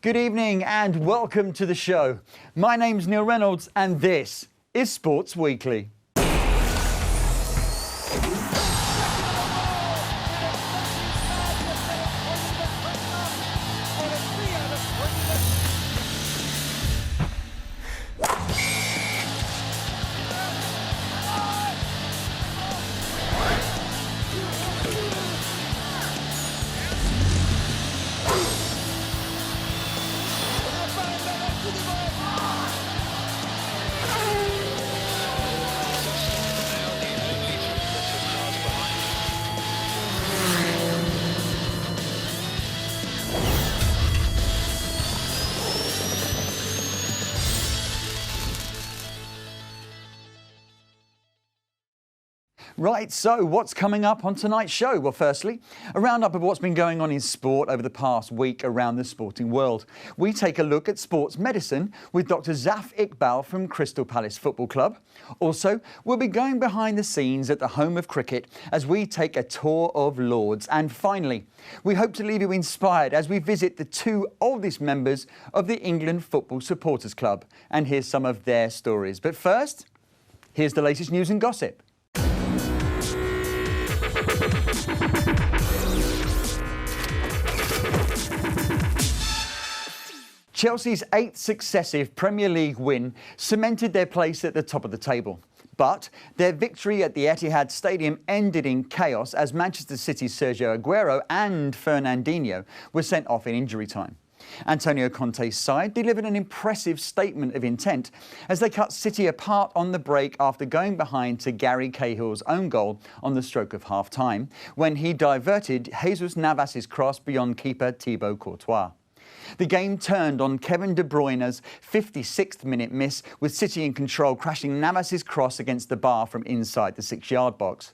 Good evening and welcome to the show. My name's Neil Reynolds and this is Sports Weekly. Right, so what's coming up on tonight's show? Well, firstly, a roundup of what's been going on in sport over the past week around the sporting world. We take a look at sports medicine with Dr Zaf Iqbal from Crystal Palace Football Club. Also, we'll be going behind the scenes at the home of cricket as we take a tour of Lords. And finally, we hope to leave you inspired as we visit the two oldest members of the England Football Supporters Club and hear some of their stories. But first, here's the latest news and gossip. Chelsea's 8th successive Premier League win cemented their place at the top of the table. But their victory at the Etihad Stadium ended in chaos as Manchester City's Sergio Aguero and Fernandinho were sent off in injury time. Antonio Conte's side delivered an impressive statement of intent as they cut City apart on the break after going behind to Gary Cahill's own goal on the stroke of half-time when he diverted Jesus Navas's cross beyond keeper Thibaut Courtois. The game turned on Kevin De Bruyne's 56th minute miss, with City in control, crashing Navas's cross against the bar from inside the 6-yard box.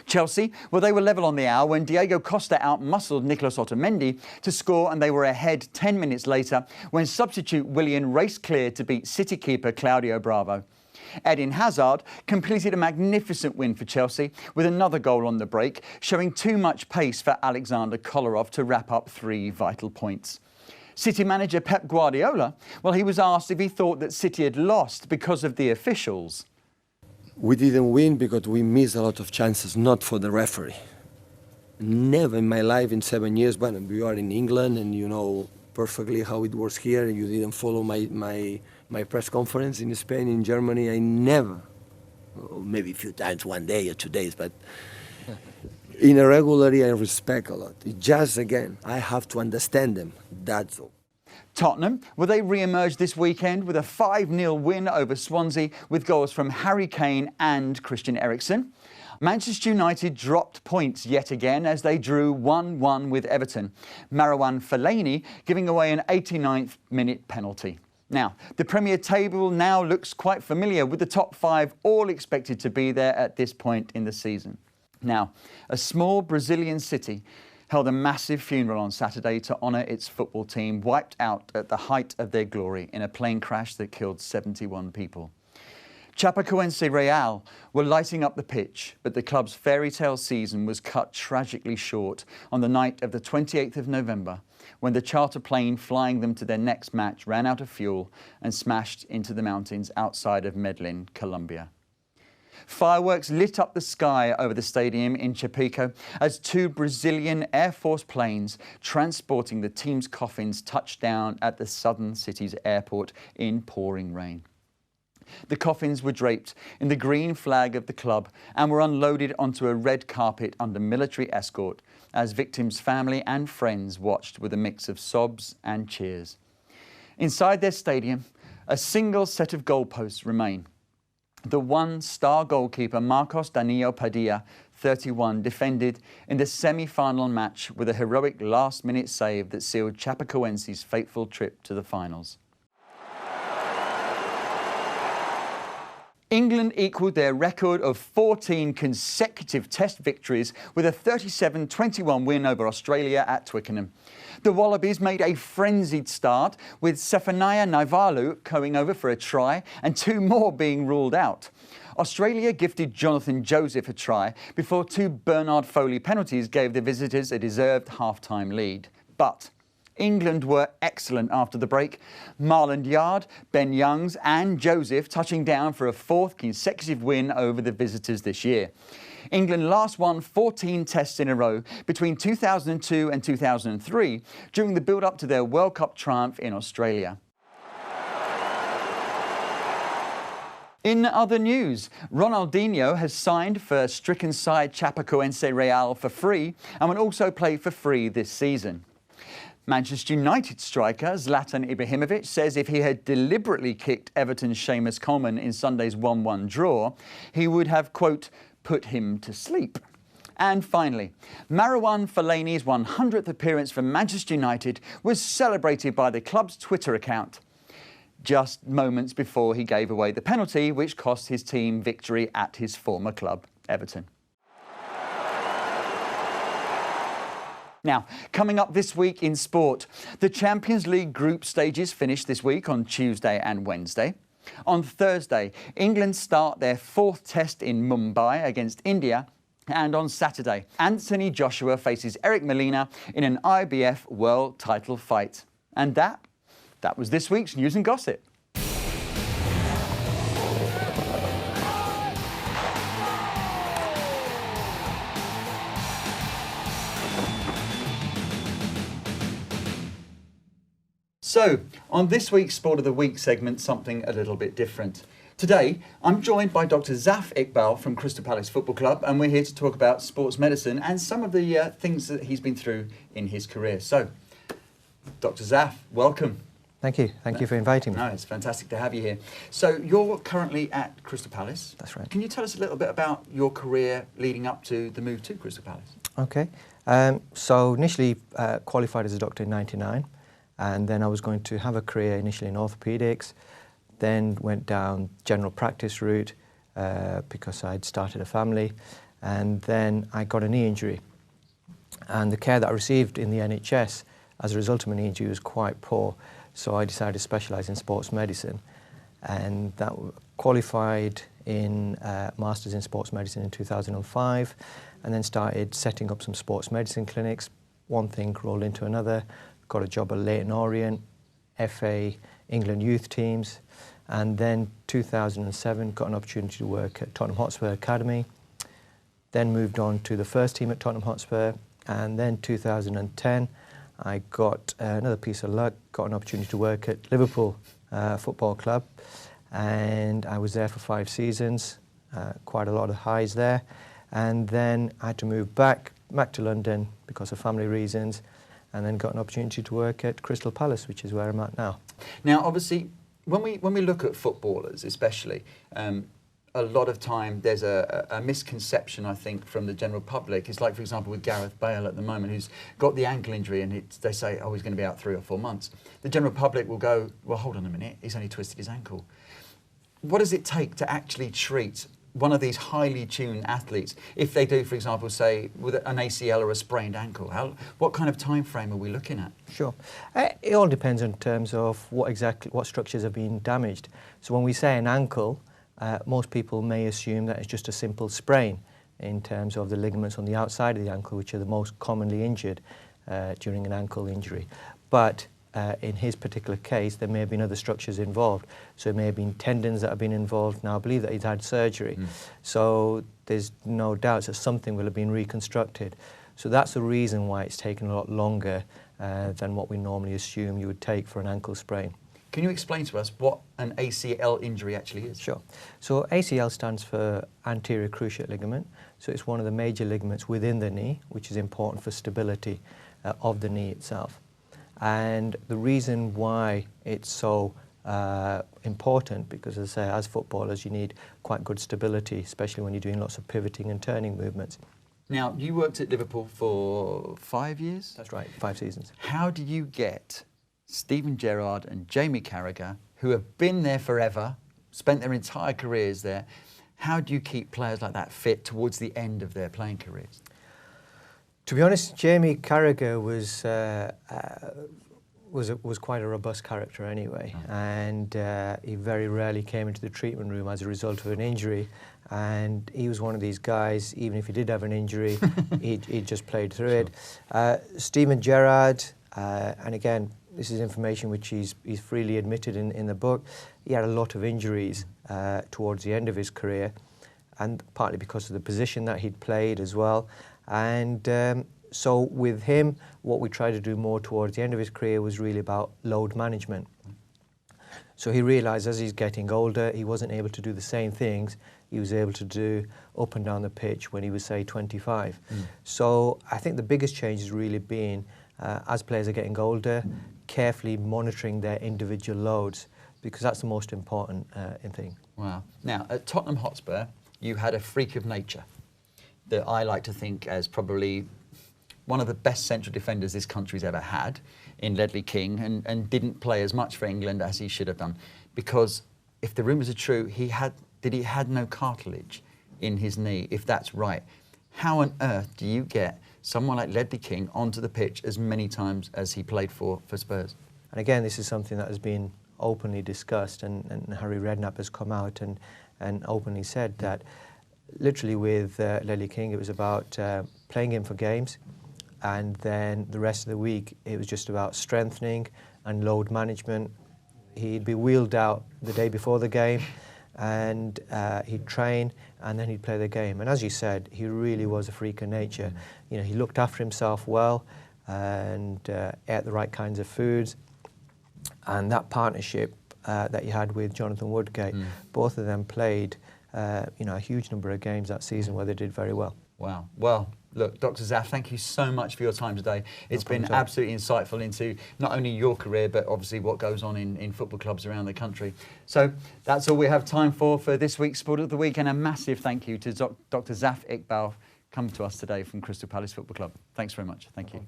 Chelsea, well, they were level on the hour when Diego Costa outmuscled Nicolas Otamendi to score, and they were ahead 10 minutes later when substitute Willian raced clear to beat City keeper Claudio Bravo. Eden Hazard completed a magnificent win for Chelsea with another goal on the break, showing too much pace for Alexander Kolarov to wrap up 3 vital points. City manager Pep Guardiola, well, he was asked if he thought that City had lost because of the officials. We didn't win because we missed a lot of chances, not for the referee. Never in my life in 7 years, but we are in England and you know perfectly how it works here. You didn't follow my press conference in Spain, in Germany. I never, maybe a few times, 1 day or 2 days, but in a regularly I respect a lot. It just, again, I have to understand them, that's all. Tottenham, well, they re-emerged this weekend with a 5-0 win over Swansea with goals from Harry Kane and Christian Eriksen. Manchester United dropped points yet again as they drew 1-1 with Everton. Marouane Fellaini giving away an 89th minute penalty. Now, the Premier table now looks quite familiar with the top 5 all expected to be there at this point in the season. Now, a small Brazilian city held a massive funeral on Saturday to honour its football team, wiped out at the height of their glory in a plane crash that killed 71 people. Chapecoense Real were lighting up the pitch, but the club's fairy tale season was cut tragically short on the night of the 28th of November, when the charter plane flying them to their next match ran out of fuel and smashed into the mountains outside of Medellin, Colombia. Fireworks lit up the sky over the stadium in Chapeco as 2 Brazilian Air Force planes transporting the team's coffins touched down at the southern city's airport in pouring rain. The coffins were draped in the green flag of the club and were unloaded onto a red carpet under military escort as victims' family and friends watched with a mix of sobs and cheers. Inside their stadium, a single set of goalposts remain. The 1-star goalkeeper Marcos Danilo Padilla, 31, defended in the semi-final match with a heroic last-minute save that sealed Chapecoense's fateful trip to the finals. England equalled their record of 14 consecutive Test victories with a 37-21 win over Australia at Twickenham. The Wallabies made a frenzied start, with Sefania Naivalu going over for a try and 2 more being ruled out. Australia gifted Jonathan Joseph a try before 2 Bernard Foley penalties gave the visitors a deserved half-time lead. But England were excellent after the break. Marland Yard, Ben Youngs and Joseph touching down for a fourth consecutive win over the visitors this year. England last won 14 tests in a row between 2002 and 2003 during the build-up to their World Cup triumph in Australia. In other news, Ronaldinho has signed for stricken side Chapecoense Real for free and will also play for free this season. Manchester United striker Zlatan Ibrahimovic says if he had deliberately kicked Everton's Seamus Coleman in Sunday's 1-1 draw, he would have, quote, put him to sleep. And finally, Marouane Fellaini's 100th appearance for Manchester United was celebrated by the club's Twitter account, just moments before he gave away the penalty which cost his team victory at his former club, Everton. Now, coming up this week in sport, the Champions League group stages finish this week on Tuesday and Wednesday. On Thursday, England start their fourth test in Mumbai against India. And on Saturday, Anthony Joshua faces Eric Molina in an IBF world title fight. And that was this week's news and gossip. So, on this week's Sport of the Week segment, something a little bit different. Today, I'm joined by Dr Zaf Iqbal from Crystal Palace Football Club, and we're here to talk about sports medicine and some of the things that he's been through in his career. So, Dr Zaf, welcome. Thank you. Thank you for inviting me. No, it's fantastic to have you here. So, you're currently at Crystal Palace. That's right. Can you tell us a little bit about your career leading up to the move to Crystal Palace? Okay. So, initially qualified as a doctor in '99. And then I was going to have a career initially in orthopaedics, then went down general practice route because I'd started a family, and then I got a knee injury. And the care that I received in the NHS as a result of my knee injury was quite poor, so I decided to specialise in sports medicine, and that qualified in Masters in Sports Medicine in 2005, and then started setting up some sports medicine clinics. One thing rolled into another. Got a job at Leyton Orient, FA, England youth teams, and then 2007 got an opportunity to work at Tottenham Hotspur Academy, then moved on to the first team at Tottenham Hotspur, and then 2010 I got another piece of luck, got an opportunity to work at Liverpool Football Club, and I was there for 5 seasons, quite a lot of highs there, and then I had to move back to London because of family reasons, and then got an opportunity to work at Crystal Palace, which is where I'm at now. Now, obviously, when we look at footballers, especially, a lot of time there's a misconception, I think, from the general public. It's like, for example, with Gareth Bale at the moment, who's got the ankle injury, and they say, oh, he's going to be out 3 or 4 months. The general public will go, well, hold on a minute, he's only twisted his ankle. What does it take to actually treat one of these highly tuned athletes, if they do, for example, say, with an ACL or a sprained ankle? What kind of time frame are we looking at? Sure. It all depends in terms of what structures are being damaged. So when we say an ankle, most people may assume that it's just a simple sprain in terms of the ligaments on the outside of the ankle, which are the most commonly injured during an ankle injury. But in his particular case, there may have been other structures involved. So it may have been tendons that have been involved. Now, I believe that he's had surgery. So there's no doubt that something will have been reconstructed. So that's the reason why it's taken a lot longer than what we normally assume you would take for an ankle sprain. Can you explain to us what an ACL injury actually is? Sure. So ACL stands for anterior cruciate ligament. So it's one of the major ligaments within the knee, which is important for stability of the knee itself. And the reason why it's so important, because as I say, as footballers, you need quite good stability, especially when you're doing lots of pivoting and turning movements. Now, you worked at Liverpool for 5 years? That's right, 5 seasons. How do you get Steven Gerrard and Jamie Carragher, who have been there forever, spent their entire careers there, how do you keep players like that fit towards the end of their playing careers? To be honest, Jamie Carragher was quite a robust character anyway, and he very rarely came into the treatment room as a result of an injury, and he was one of these guys, even if he did have an injury, he just played through it. Steven Gerrard And again, this is information which he's freely admitted in the book. He had a lot of injuries towards the end of his career, and partly because of the position that he'd played as well. And so with him, what we tried to do more towards the end of his career was really about load management. So he realised as he's getting older, he wasn't able to do the same things he was able to do up and down the pitch when he was, say, 25. So I think the biggest change has really been, as players are getting older, carefully monitoring their individual loads, because that's the most important thing. Wow. Now, at Tottenham Hotspur, you had a freak of nature that I like to think as probably one of the best central defenders this country's ever had in Ledley King, and didn't play as much for England as he should have done, because if the rumours are true, he had no cartilage in his knee, if that's right. How on earth do you get someone like Ledley King onto the pitch as many times as he played for Spurs? And again, this is something that has been openly discussed, and Harry Redknapp has come out and openly said that literally with Ledley King, it was about playing him for games, and then the rest of the week it was just about strengthening and load management. He'd be wheeled out the day before the game, and he'd train, and then he'd play the game. And as you said, he really was a freak of nature. You know, he looked after himself well, and ate the right kinds of foods. And that partnership that you had with Jonathan Woodgate, both of them played a huge number of games that season where they did very well. Wow. Well, look, Dr. Zaf, thank you so much for your time today. It's been absolutely insightful into not only your career, but obviously what goes on in football clubs around the country. So that's all we have time for this week's Sport of the Week, and a massive thank you to Dr. Zaf Iqbal coming to us today from Crystal Palace Football Club. Thanks very much. Thank you.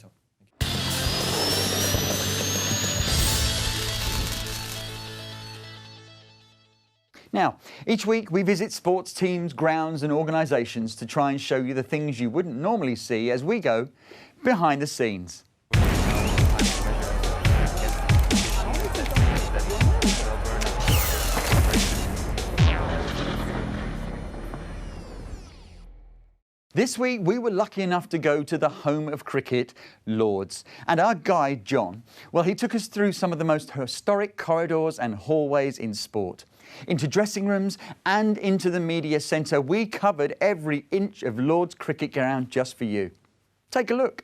Now, each week we visit sports teams, grounds and organisations to try and show you the things you wouldn't normally see as we go behind the scenes. This week we were lucky enough to go to the home of cricket, Lords, and our guide John, well, he took us through some of the most historic corridors and hallways in sport. Into dressing rooms and into the media centre, we covered every inch of Lords cricket ground just for you. Take a look.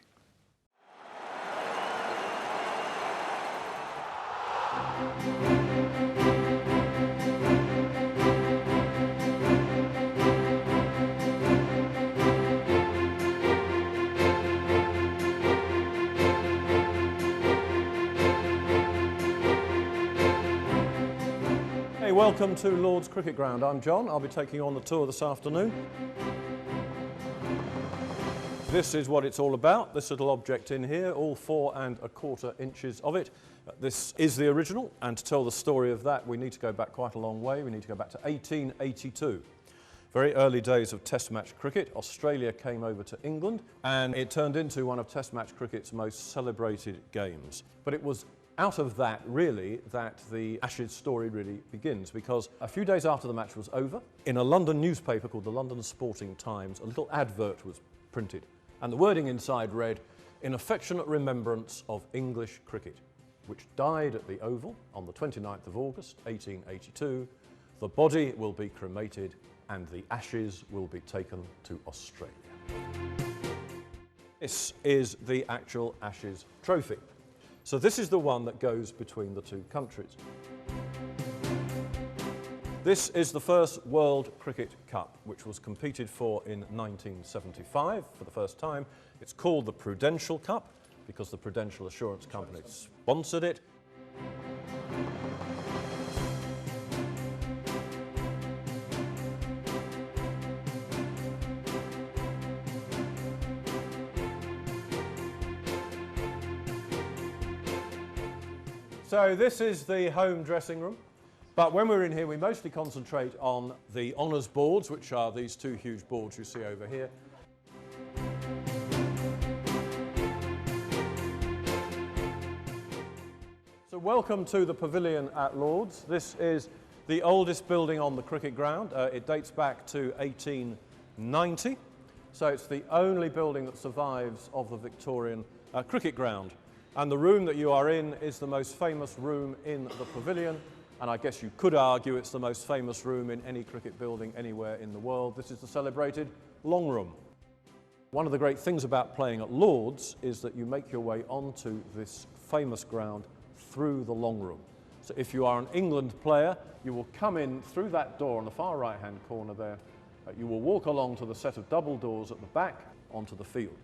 Welcome to Lord's Cricket Ground. I'm John. I'll be taking you on the tour this afternoon. This is what it's all about, this little object in here, all 4 1/4 inches of it. This is the original, and to tell the story of that we need to go back quite a long way. We need to go back to 1882. Very early days of Test match cricket. Australia came over to England and it turned into one of Test match cricket's most celebrated games. But it was out of that, really, that the Ashes story really begins, because a few days after the match was over, in a London newspaper called the London Sporting Times, a little advert was printed, and the wording inside read, "In affectionate remembrance of English cricket, which died at the Oval on the 29th of August, 1882, the body will be cremated and the ashes will be taken to Australia." This is the actual Ashes trophy. So this is the one that goes between the two countries. This is the first World Cricket Cup, which was competed for in 1975 for the first time. It's called the Prudential Cup because the Prudential Assurance Company sponsored it. So this is the home dressing room, but when we're in here we mostly concentrate on the honours boards, which are these 2 huge boards you see over here. So welcome to the pavilion at Lords. This is the oldest building on the cricket ground. It dates back to 1890, so it's the only building that survives of the Victorian cricket ground. And the room that you are in is the most famous room in the pavilion, and I guess you could argue it's the most famous room in any cricket building anywhere in the world. This is the celebrated Long Room. One of the great things about playing at Lord's is that you make your way onto this famous ground through the Long Room. So if you are an England player, you will come in through that door on the far right-hand corner there. You will walk along to the set of double doors at the back onto the field.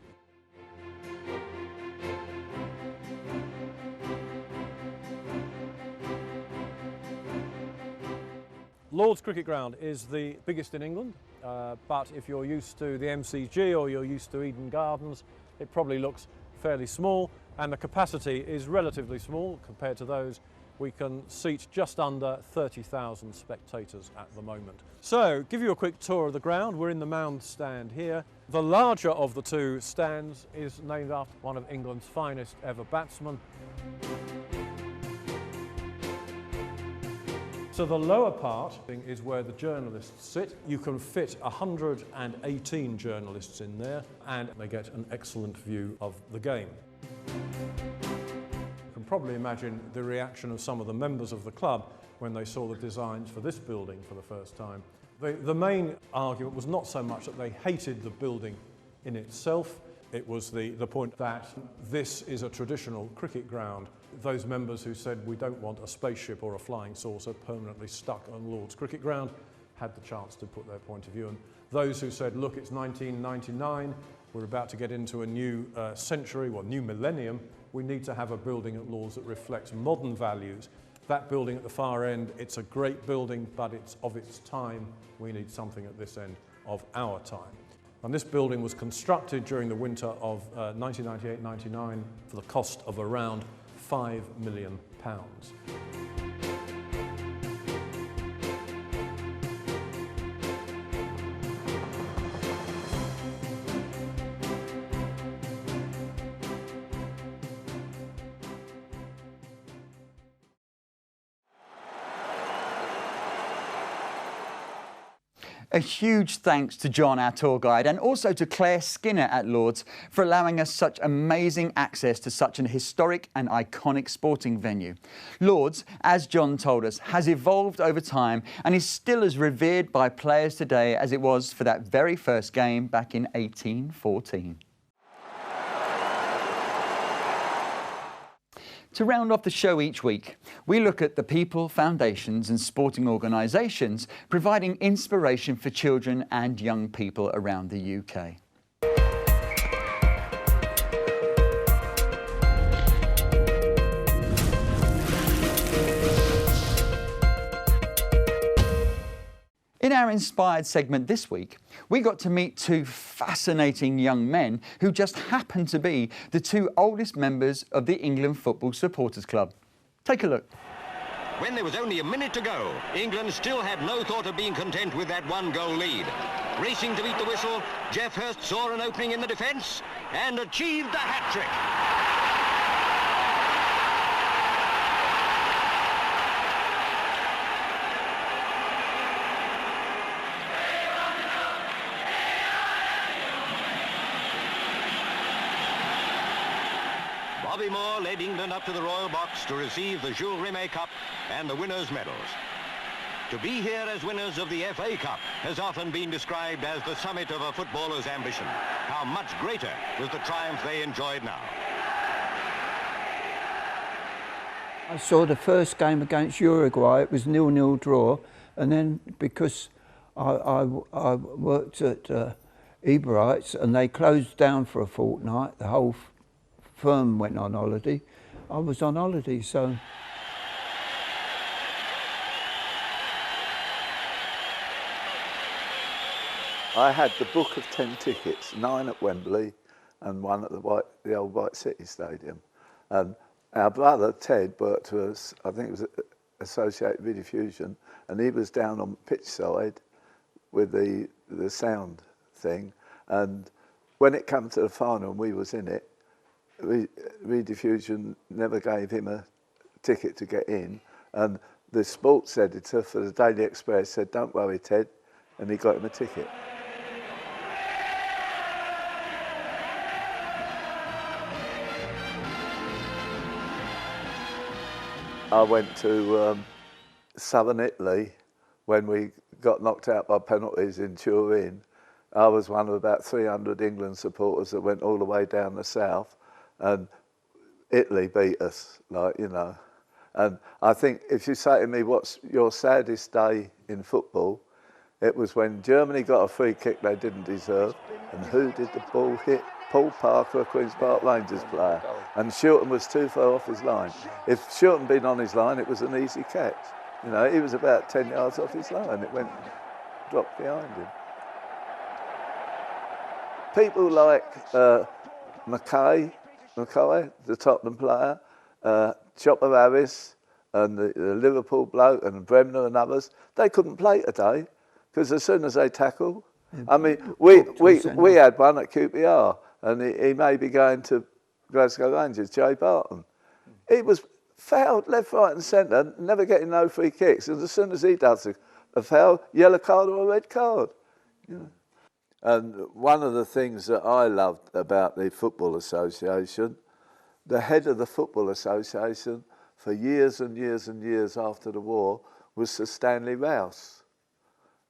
Lord's Cricket Ground is the biggest in England, but if you're used to the MCG or you're used to Eden Gardens, it probably looks fairly small, and the capacity is relatively small compared to those. We can seat just under 30,000 spectators at the moment. So, give you a quick tour of the ground. We're in the mound stand here. The larger of the two stands is named after one of England's finest ever batsmen. So the lower part is where the journalists sit. You can fit 118 journalists in there, and they get an excellent view of the game. You can probably imagine the reaction of some of the members of the club when they saw the designs for this building for the first time. The main argument was not so much that they hated the building in itself, it was the point that this is a traditional cricket ground. Those members who said we don't want a spaceship or a flying saucer permanently stuck on Lord's Cricket Ground had the chance to put their point of view. And those who said, look, it's 1999, we're about to get into a new century, well, new millennium, we need to have a building at Lord's that reflects modern values. That building at the far end, it's a great building, but it's of its time. We need something at this end of our time. And this building was constructed during the winter of 1998-99 for the cost of around £5 million. A huge thanks to John, our tour guide, and also to Claire Skinner at Lord's for allowing us such amazing access to such an historic and iconic sporting venue. Lord's, as John told us, has evolved over time and is still as revered by players today as it was for that very first game back in 1814. To round off the show each week, we look at the people, foundations and sporting organisations providing inspiration for children and young people around the UK. In our Inspired segment this week, we got to meet two fascinating young men who just happen to be the two oldest members of the England Football Supporters Club. Take a look. When there was only a minute to go, England still had no thought of being content with that one-goal lead. Racing to beat the whistle, Geoff Hurst saw an opening in the defence and achieved a hat-trick. Bobby Moore led England up to the Royal Box to receive the Jules Rimet Cup and the winners' medals. To be here as winners of the FA Cup has often been described as the summit of a footballer's ambition. How much greater was the triumph they enjoyed now. I saw the first game against Uruguay. It was 0-0 draw, and then because I worked at Ebrights and they closed down for a fortnight, the whole firm went on holiday. I was on holiday, so. I had the book of 10 tickets, 9 at Wembley and 1 at the old White City Stadium. And our brother Ted worked for us, I think it was Associated Rediffusion, and he was down on pitch side with the sound thing. And when it came to the final and we was in it, Rediffusion never gave him a ticket to get in, and the sports editor for the Daily Express said, "Don't worry, Ted," and he got him a ticket. I went to southern Italy when we got knocked out by penalties in Turin. I was one of about 300 England supporters that went all the way down the south, and Italy beat us, like, you know. And I think if you say to me, what's your saddest day in football, it was when Germany got a free kick they didn't deserve, and who did the ball hit? Paul Parker, a Queen's Park Rangers player, and Shilton was too far off his line. If Shilton had been on his line, it was an easy catch. You know, he was about 10 yards off his line. It went, dropped behind him. People like McKay, the Tottenham player, Chopper Harris, and the Liverpool bloke, and Bremner and others, they couldn't play today because as soon as they tackle, I mean, we had one at QPR, and he may be going to Glasgow Rangers, Jay Barton. He was fouled left, right and centre, never getting no free kicks, and as soon as he does a foul, yellow card or a red card. You know. And one of the things that I loved about the Football Association, the head of the Football Association for years and years and years after the war was Sir Stanley Rouse,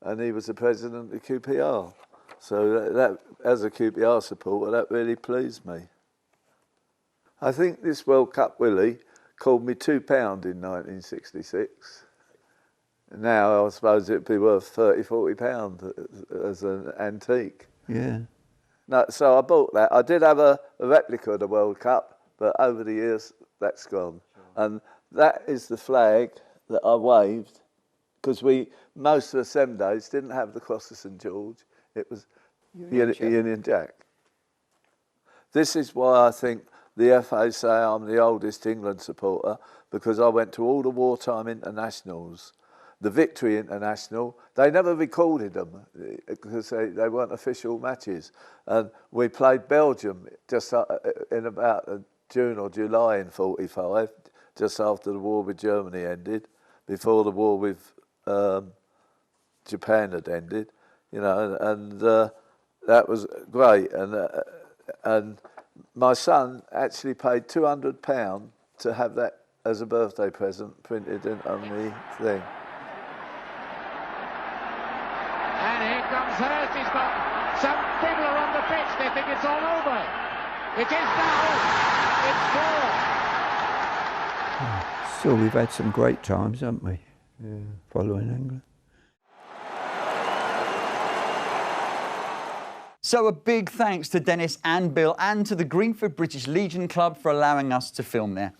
and he was the president of QPR. So that as a QPR supporter, that really pleased me. I think this World Cup Willie called me £2 in 1966. Now I suppose it'd be worth £30–40 as an antique. Yeah. No, so I bought that. I did have a replica of the World Cup, but over the years that's gone. And that is the flag that I waved, because most of the 7 days didn't have the Cross of St George. It was Union Jack. This is why I think the FA say I'm the oldest England supporter, because I went to all the wartime internationals. The Victory International, they never recorded them because they weren't official matches. And we played Belgium just in about June or July in '45, just after the war with Germany ended, before the war with Japan had ended, you know, and that was great. And my son actually paid £200 to have that as a birthday present printed on the thing. And here comes Hurst. He's got some fiddler on the pitch. They think it's all over. It is now. It's 4. So we've had some great times, haven't we? Yeah. Following England. So a big thanks to Dennis and Bill and to the Greenford British Legion Club for allowing us to film there.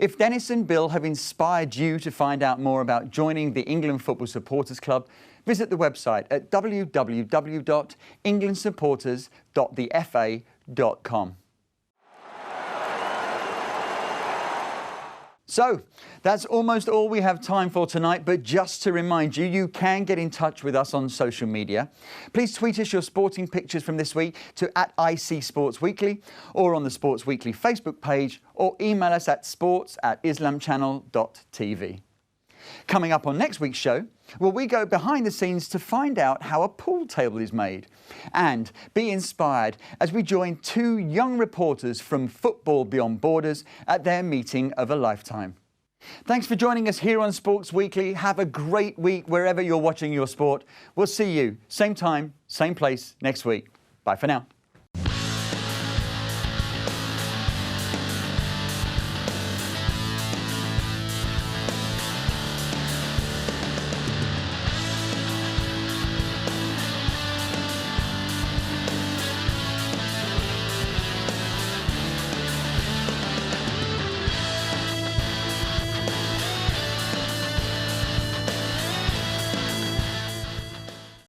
If Dennis and Bill have inspired you to find out more about joining the England Football Supporters Club, visit the website at www.englandsupporters.thefa.com. So, that's almost all we have time for tonight, but just to remind you, you can get in touch with us on social media. Please tweet us your sporting pictures from this week to @ICSportsWeekly or on the Sports Weekly Facebook page, or email us at sports@islamchannel.tv. Coming up on next week's show, well, we go behind the scenes to find out how a pool table is made and be inspired as we join 2 young reporters from Football Beyond Borders at their meeting of a lifetime. Thanks for joining us here on Sports Weekly. Have a great week wherever you're watching your sport. We'll see you same time, same place next week. Bye for now.